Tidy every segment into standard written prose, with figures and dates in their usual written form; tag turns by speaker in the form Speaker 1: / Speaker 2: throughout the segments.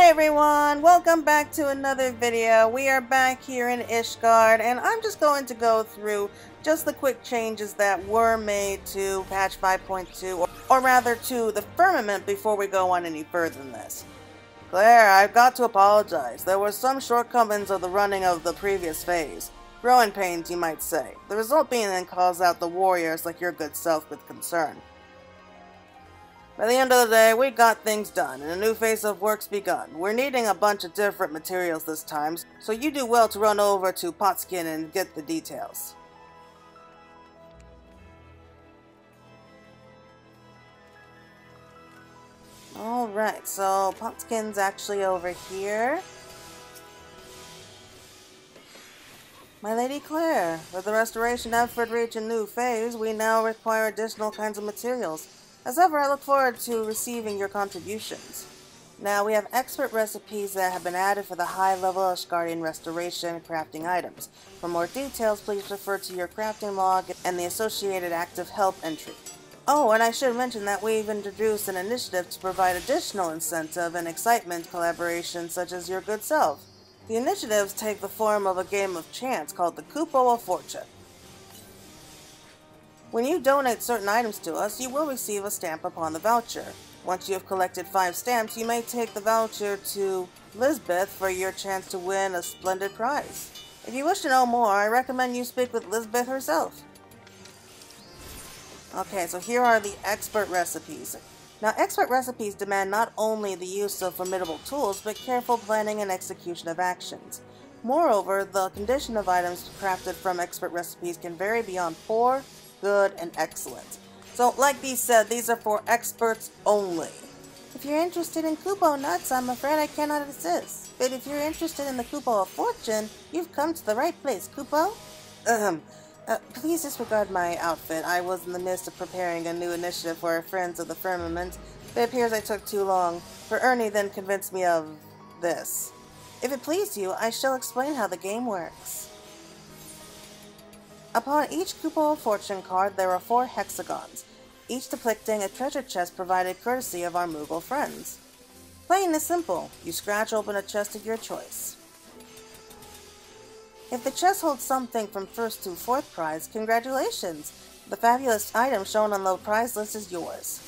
Speaker 1: Hi everyone, welcome back to another video. We are back here in Ishgard, and I'm just going to go through just the quick changes that were made to patch 5.2, or rather to the Firmament, before we go on any further than this. Claire, I've got to apologize. There were some shortcomings of the running of the previous phase. Growing pains, you might say. The result being then calls out the warriors like your good self with concern. By the end of the day, we got things done, and a new phase of work's begun. We're needing a bunch of different materials this time, so you do well to run over to Potskin and get the details. Alright, so Potskin's actually over here. My Lady Claire, with the restoration effort reach a new phase, we now require additional kinds of materials. As ever, I look forward to receiving your contributions. Now, we have expert recipes that have been added for the high-level Ishgardian restoration and crafting items. For more details, please refer to your crafting log and the associated active help entry. Oh, and I should mention that we've introduced an initiative to provide additional incentive and excitement collaborations such as your good self. The initiatives take the form of a game of chance called the Kupo of Fortune. When you donate certain items to us, you will receive a stamp upon the voucher. Once you have collected 5 stamps, you may take the voucher to Lisbeth for your chance to win a splendid prize. If you wish to know more, I recommend you speak with Lisbeth herself. Okay, so here are the expert recipes. Now, expert recipes demand not only the use of formidable tools, but careful planning and execution of actions. Moreover, the condition of items crafted from expert recipes can vary beyond poor, good, and excellent. So, like these said, these are for experts only. If you're interested in Kupo nuts, I'm afraid I cannot assist. But if you're interested in the Kupo of Fortune, you've come to the right place, Kupo. Please disregard my outfit. I was in the midst of preparing a new initiative for our friends of the Firmament. It appears I took too long, for Ernie then convinced me of this. If it please you, I shall explain how the game works. Upon each Kupo of Fortune card, there are 4 hexagons, each depicting a treasure chest provided courtesy of our Moogle friends. Playing is simple. You scratch open a chest of your choice. If the chest holds something from 1st to 4th prize, congratulations! The fabulous item shown on the prize list is yours.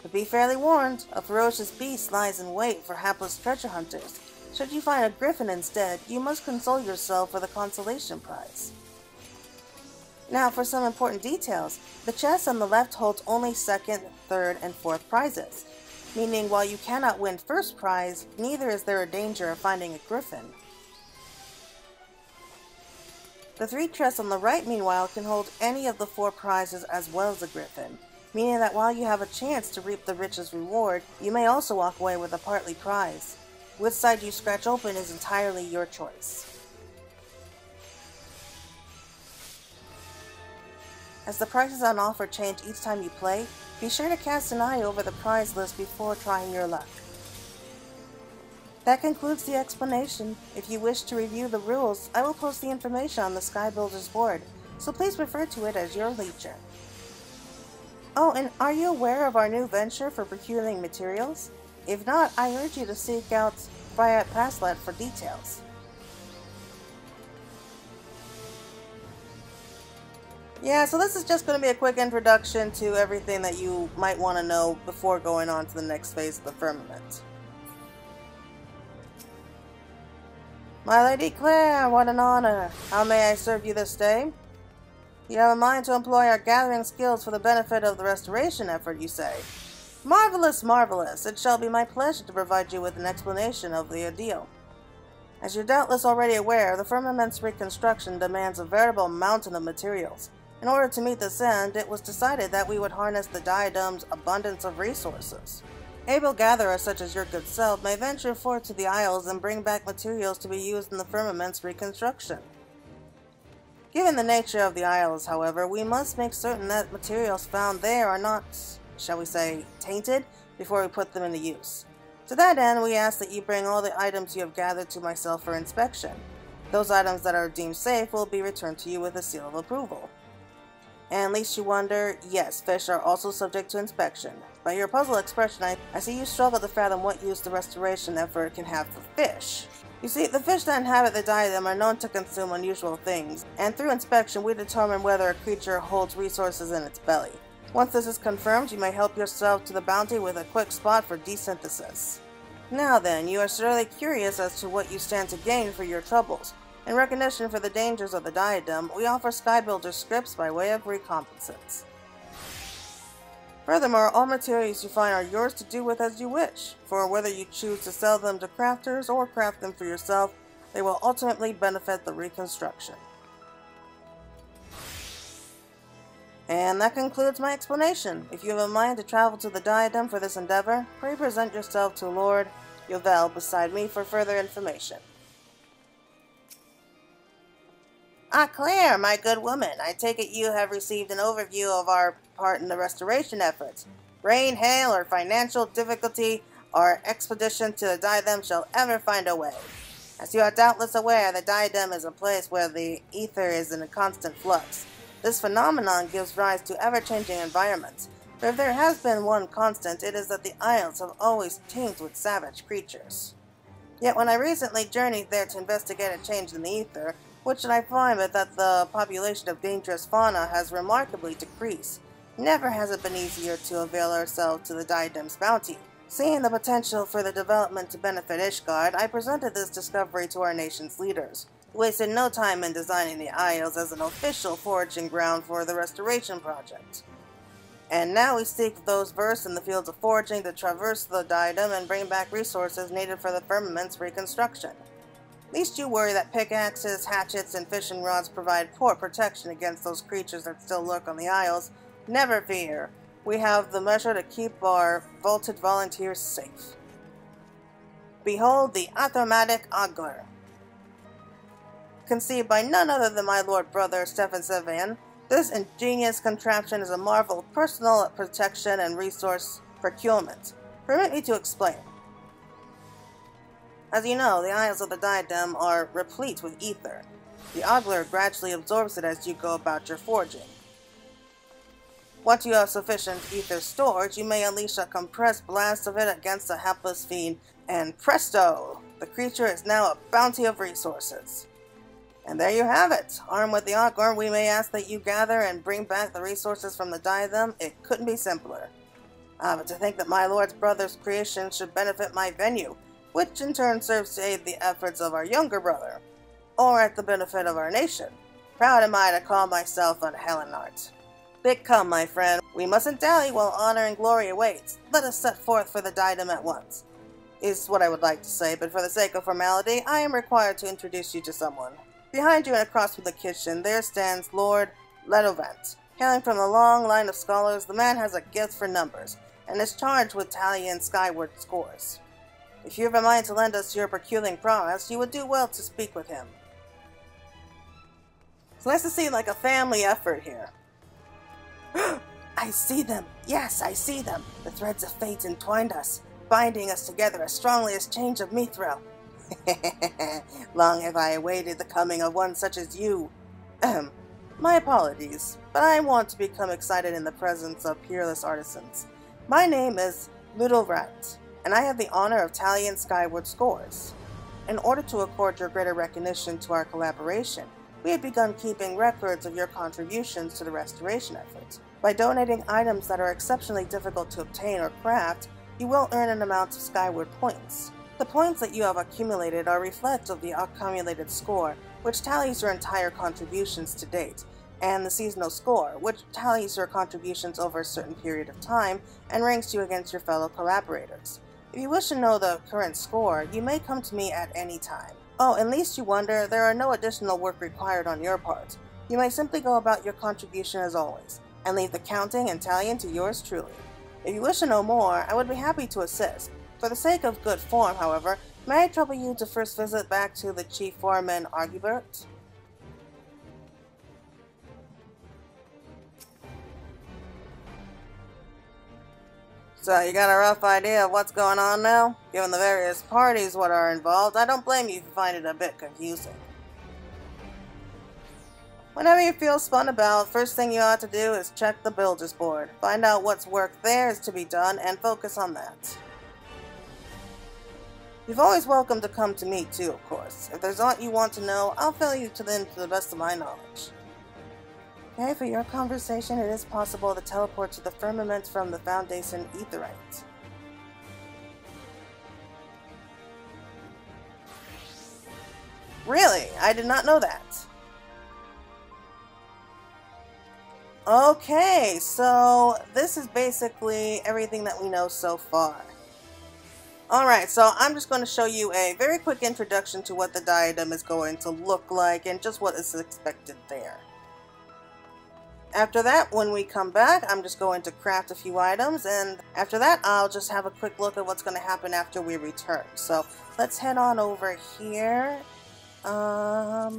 Speaker 1: But be fairly warned, a ferocious beast lies in wait for hapless treasure hunters. Should you find a griffin instead, you must console yourself for the consolation prize. Now for some important details. The chest on the left holds only 2nd, 3rd, and 4th prizes, meaning while you cannot win 1st prize, neither is there a danger of finding a griffin. The 3 chests on the right, meanwhile, can hold any of the 4 prizes as well as a griffin, meaning that while you have a chance to reap the richest reward, you may also walk away with a partly prize. Which side you scratch open is entirely your choice. As the prices on offer change each time you play, be sure to cast an eye over the prize list before trying your luck. That concludes the explanation. If you wish to review the rules, I will post the information on the Skybuilder's board, so please refer to it as your leisure. Oh, and are you aware of our new venture for procuring materials? If not, I urge you to seek out Fiat Paslet for details. Yeah, so this is just going to be a quick introduction to everything that you might want to know before going on to the next phase of the Firmament. My Lady Claire, what an honor! How may I serve you this day? You have a mind to employ our gathering skills for the benefit of the restoration effort, you say? Marvelous, marvelous! It shall be my pleasure to provide you with an explanation of the ordeal. As you're doubtless already aware, the Firmament's reconstruction demands a veritable mountain of materials. In order to meet this end, it was decided that we would harness the Diadom's abundance of resources. Able gatherers such as your good self may venture forth to the Isles and bring back materials to be used in the Firmament's reconstruction. Given the nature of the Isles, however, we must make certain that materials found there are not, shall we say, tainted before we put them into use. To that end, we ask that you bring all the items you have gathered to myself for inspection. Those items that are deemed safe will be returned to you with a seal of approval. And lest you wonder, yes, fish are also subject to inspection. By your puzzled expression, I see you struggle to fathom what use the restoration effort can have for fish. You see, the fish that inhabit the diadem are known to consume unusual things, and through inspection we determine whether a creature holds resources in its belly. Once this is confirmed, you may help yourself to the bounty with a quick spot for desynthesis. Now then, you are surely curious as to what you stand to gain for your troubles. In recognition for the dangers of the diadem, we offer Skybuilder scripts by way of recompensance. Furthermore, all materials you find are yours to do with as you wish, for whether you choose to sell them to crafters or craft them for yourself, they will ultimately benefit the reconstruction. And that concludes my explanation. If you have a mind to travel to the diadem for this endeavor, pray present yourself to Lord Yovel beside me for further information. Ah, Claire, my good woman, I take it you have received an overview of our part in the restoration efforts. Rain, hail, or financial difficulty, our expedition to the diadem shall ever find a way. As you are doubtless aware, the diadem is a place where the ether is in a constant flux. This phenomenon gives rise to ever-changing environments, but if there has been one constant, it is that the Isles have always teemed with savage creatures. Yet when I recently journeyed there to investigate a change in the ether, what should I find but that the population of dangerous fauna has remarkably decreased. Never has it been easier to avail ourselves to the diadem's bounty. Seeing the potential for the development to benefit Ishgard, I presented this discovery to our nation's leaders. We wasted no time in designing the Isles as an official foraging ground for the restoration project. And now we seek those versed in the fields of foraging to traverse the diadem and bring back resources needed for the Firmament's reconstruction. Least you worry that pickaxes, hatchets, and fishing rods provide poor protection against those creatures that still lurk on the Isles. Never fear. We have the measure to keep our vaulted volunteers safe. Behold the automatic ogler. Conceived by none other than my lord brother FFXIV, this ingenious contraption is a marvel of personal protection and resource procurement. Permit me to explain. As you know, the Isles of the Diadem are replete with ether. The ogler gradually absorbs it as you go about your foraging. Once you have sufficient ether stored, you may unleash a compressed blast of it against a helpless fiend, and presto! The creature is now a bounty of resources. And there you have it. Armed with the ogler, we may ask that you gather and bring back the resources from the diadem. It couldn't be simpler. But to think that my lord's brother's creation should benefit my venue, which in turn serves to aid the efforts of our younger brother, or at the benefit of our nation. Proud am I to call myself a Helenart. Big come, my friend. We mustn't dally while honor and glory awaits. Let us set forth for the diadem at once, is what I would like to say, but for the sake of formality, I am required to introduce you to someone. Behind you and across from the kitchen, there stands Lord Ledovant. Hailing from a long line of scholars, the man has a gift for numbers, and is charged with tallying skyward scores. If you have a mind to lend us your peculiar prowess, you would do well to speak with him. It's nice to see like a family effort here. I see them! Yes, I see them! The threads of fate entwined us, binding us together as strongly as chains of mithril. Long have I awaited the coming of one such as you. My apologies, but I want to become excited in the presence of peerless artisans. My name is Ludovrat, and I have the honor of tallying skyward scores. In order to accord your greater recognition to our collaboration, we have begun keeping records of your contributions to the restoration efforts. By donating items that are exceptionally difficult to obtain or craft, you will earn an amount of skyward points. The points that you have accumulated are reflective of the accumulated score, which tallies your entire contributions to date, and the seasonal score, which tallies your contributions over a certain period of time and ranks you against your fellow collaborators. If you wish to know the current score, you may come to me at any time. Oh, and lest you wonder, there are no additional work required on your part. You may simply go about your contribution as always, and leave the counting and tallying to yours truly. If you wish to know more, I would be happy to assist. For the sake of good form, however, may I trouble you to first visit back to the Chief Foreman Argubert? So, you got a rough idea of what's going on now? Given the various parties what are involved, I don't blame you if you find it a bit confusing. Whenever you feel spun about, first thing you ought to do is check the builder's board. Find out what's work there is to be done and focus on that. You've always welcome to come to me too, of course. If there's aught you want to know, I'll fill you to the best of my knowledge. Okay, for your conversation, it is possible to teleport to the Firmament from the Foundation Aetherite. Really? I did not know that. Okay, so this is basically everything that we know so far. Alright, so I'm just going to show you a very quick introduction to what the diadem is going to look like and just what is expected there. After that, when we come back, I'm just going to craft a few items, and after that, I'll just have a quick look at what's going to happen after we return. So, let's head on over here. Yeah,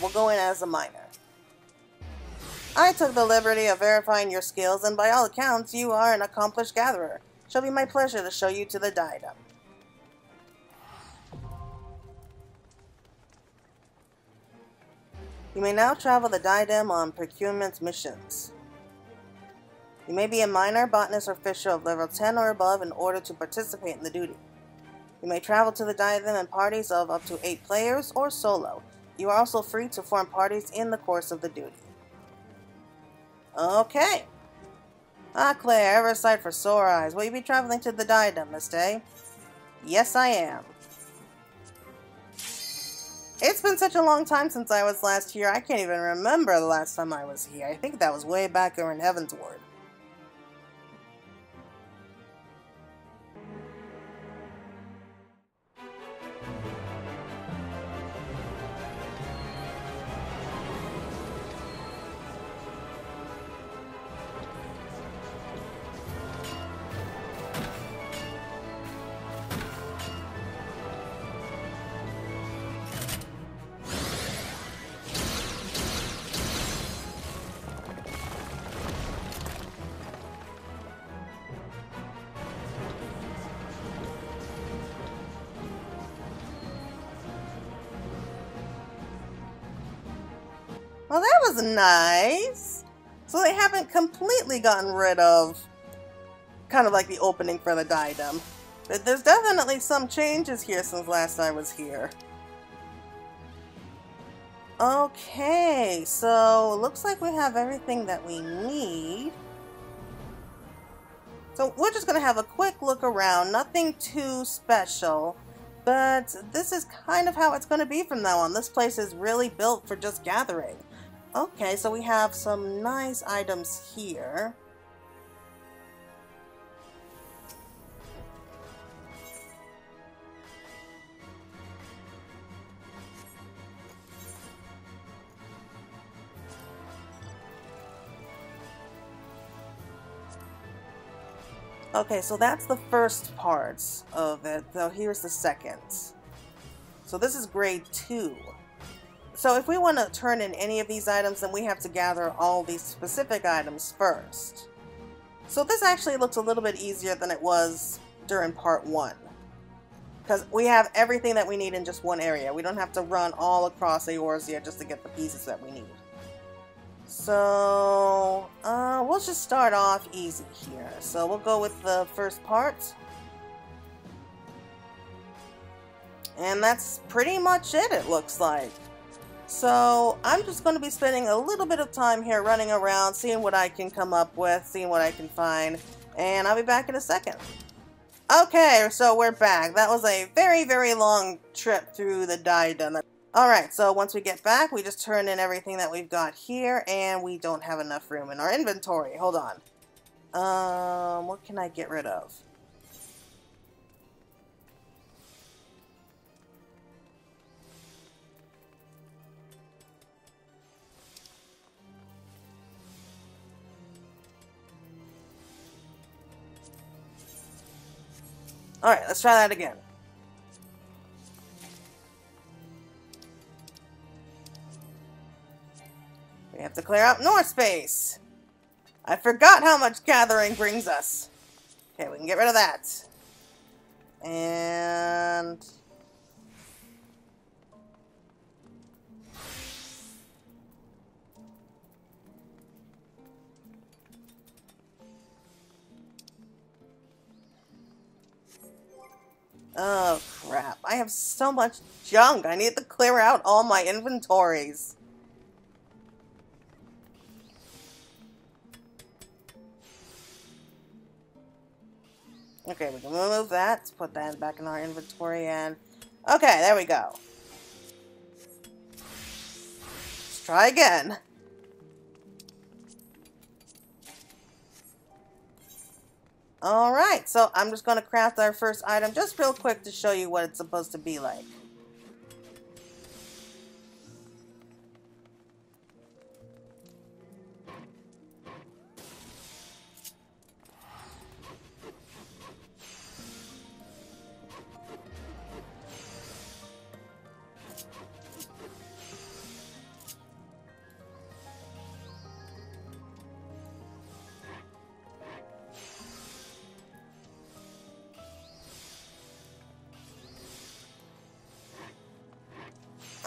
Speaker 1: we'll go in as a miner. I took the liberty of verifying your skills, and by all accounts, you are an accomplished gatherer. It shall be my pleasure to show you to the diadem. You may now travel the diadem on procurement missions. You may be a miner, botanist, or fisher of level 10 or above in order to participate in the duty. You may travel to the diadem in parties of up to 8 players or solo. You are also free to form parties in the course of the duty. Okay. Ah, Claire, ever a sight for sore eyes. Will you be traveling to the diadem this day? Yes, I am. It's been such a long time since I was last here, I can't even remember the last time I was here. I think that was way back over in Heavensward. Well, that was nice. So they haven't completely gotten rid of kind of like the opening for the diadem. But there's definitely some changes here since last I was here. Okay, so it looks like we have everything that we need. So we're just going to have a quick look around. Nothing too special. But this is kind of how it's going to be from now on. This place is really built for just gathering. Okay, so we have some nice items here. Okay, so that's the first parts of it. So here's the second. So this is grade 2. So if we want to turn in any of these items, then we have to gather all these specific items first. So this actually looks a little bit easier than it was during part 1. Because we have everything that we need in just one area. We don't have to run all across Eorzea just to get the pieces that we need. So, we'll just start off easy here. So we'll go with the first part. And that's pretty much it looks like. So I'm just going to be spending a little bit of time here running around, seeing what I can come up with, seeing what I can find, and I'll be back in a second. Okay, so we're back. That was a very, very long trip through the diadem. Alright, so once we get back, we just turn in everything that we've got here, and we don't have enough room in our inventory. Hold on. What can I get rid of? Alright, let's try that again. We have to clear out North space. I forgot how much gathering brings us. Okay, we can get rid of that. And... Oh, crap. I have so much junk. I need to clear out all my inventories. Okay, we can remove that. Let's put that back in our inventory and... Okay, there we go. Let's try again. Alright, so I'm just going to craft our first item just real quick to show you what it's supposed to be like.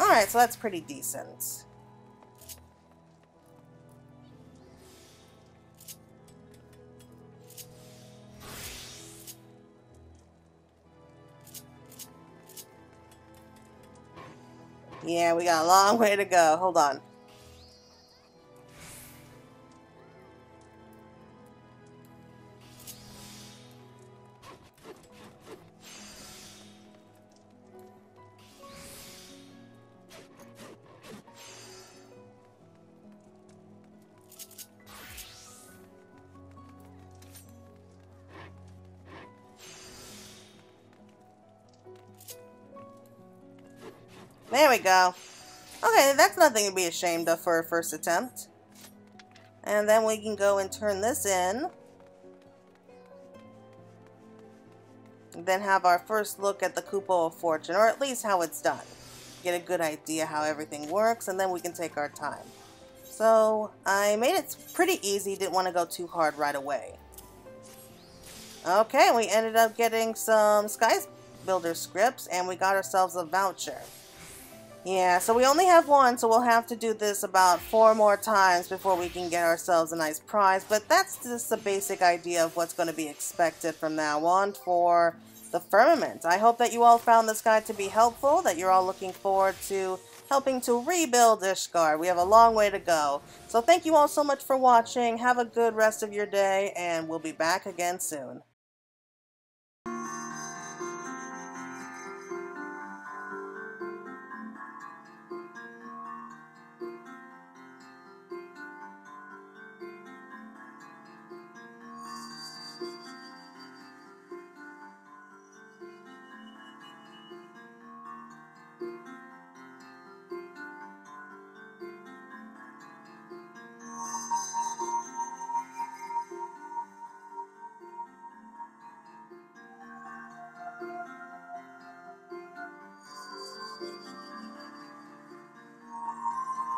Speaker 1: Alright, so that's pretty decent. Yeah, we got a long way to go. Hold on. There we go. Okay, that's nothing to be ashamed of for a first attempt. And then we can go and turn this in. And then have our first look at the Couple of Fortune, or at least how it's done. Get a good idea how everything works, and then we can take our time. So, I made it pretty easy, didn't want to go too hard right away. Okay, we ended up getting some Sky Builder scripts, and we got ourselves a voucher. Yeah, so we only have one, so we'll have to do this about 4 more times before we can get ourselves a nice prize, but that's just the basic idea of what's going to be expected from now on for the Firmament. I hope that you all found this guide to be helpful, that you're all looking forward to helping to rebuild Ishgard. We have a long way to go. So thank you all so much for watching, have a good rest of your day, and we'll be back again soon.